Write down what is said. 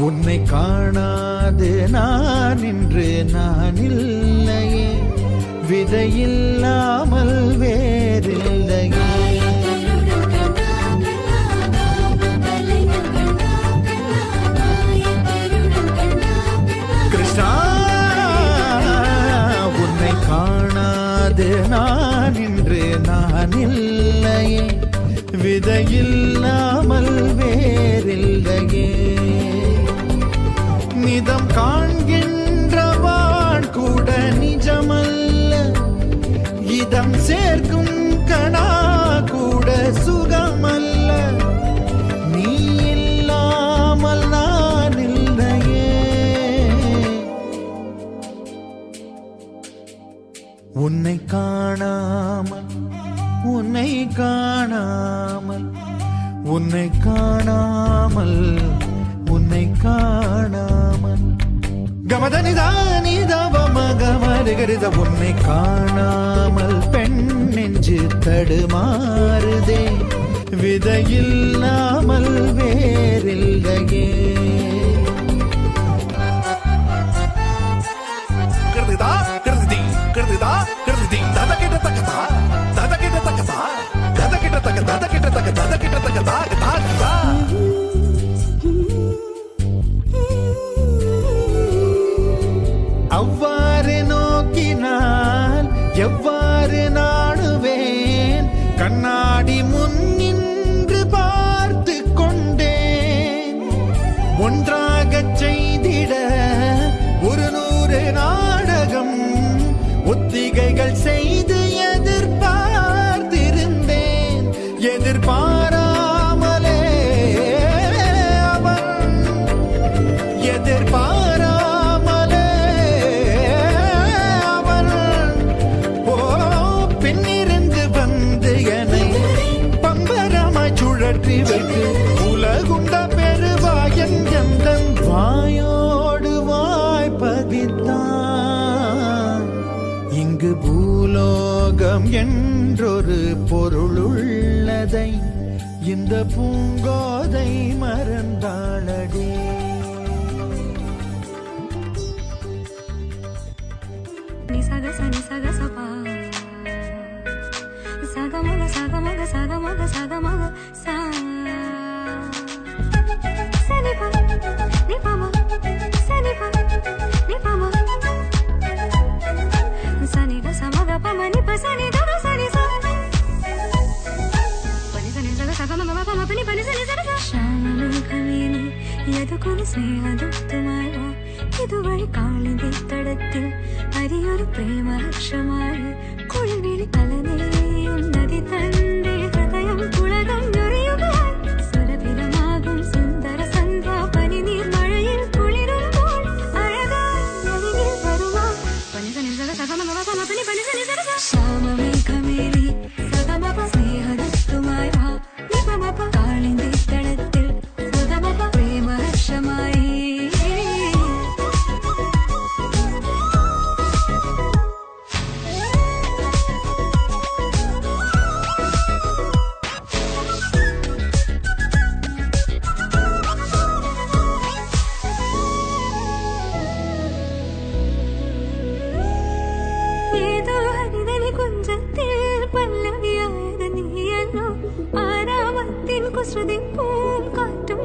உன்னை காணாது நான் இன்று நான் இல்லையே, விதையில்லாமல் வேறில்லையே. கிருஷ்ணா, உன்னை காணாது நான் இன்று நான் இல்லையே, விதையில்லாமல் வேறில்லையே. நிதம் காண்கின்றவான் கூட நிஜமல்ல, இதம் சேர்க்கும் கணா கூட சுகமல்ல. நீ இல்லாமல் நான் இல்லையே. உன்னை காணாமல் உன்னை காணாமல் உன்னை காணாமல் உன்னை காணாமல் கமதனிதானிதவமகமருகரித உன்னை காணாமல் பெண் நெஞ்சு தடுமாறுதே, விதையில்லாமல் வேறில்லையே. கிருதிதா கிருதி கிருதிதா கிருதி தத கிட்ட தக்கதா தத கிட்ட தக்கதா தத கிட்ட தக்க தத கிட்ட தக்க தத கிட்ட தக்க தா. அவ்வாறு நோக்கினால் எவ்வாறு நாடுவேன், கண்ணாடி முன் நின்று பார்த்து கொண்டேன். ஒன்றாகச் செய்திட 100 நாடகம் ஒத்திகைகள் செய்து எதிர்பார்த்திருந்தேன். எதிர்பாராமலே அவன் எதிர்பாராமலே அவன் பின்னிருந்து வந்து என்னை பம்பரமாய் சுழற்றி வைத்து உலகுண்ட பெருவாயன் எந்தன் வாயோடு வாய்ப்பதித்தான். இங்கு பூலோகம் என்றொரு பொருளுள்ளதை இந்த பூங்கோதை மறந்தாளடே. நிசக சனி சக சபா சகமக சகமக சகமக சகமக சா சனிபா நிபமா சனிபா நிபமா சனித சமக பமனி பசனி தத சனி ச பனி சனி சக சகமக பம பனி பனி சனி சக ஷாமலோகமேனி യതുകൊരു സ്നേഹദൂതുമായി വാ, ഇതുവഴി കാളിന്റെ തടത്തിൽ അരിയൊരു പ്രേമഹർഷമായി കുളിവിളി തലനെയ്യുന്നതി തന്റെ ഹൃദയം പുളകം ഞൊറിയുകയായി. സുരഭിതമാകും സുന്ദര സന്ധ്യ പനിനീർ മഴയിൽ കുളിരുമ്പോൾ അഴകായി അരികിൽ വരുമാ. പനിസനി സഗ സഗമ പമ പനി പനിസനി സഗ ശ്യാമമേഘമേലി സഗമപ സ്നേഹദൂതുമായി വാ, നിപമപ കാളിന്റെ തടത്തിൽ സുഗമപ പ്രേമഹർഷമായി. ഏതോ ഹരിതനി കുഞ്ചത്തിൽ പല്ലവിയായത് നീയല്ലോ, ആരാമത്തിൻ കുസൃതി പൂങ്കാറ്റും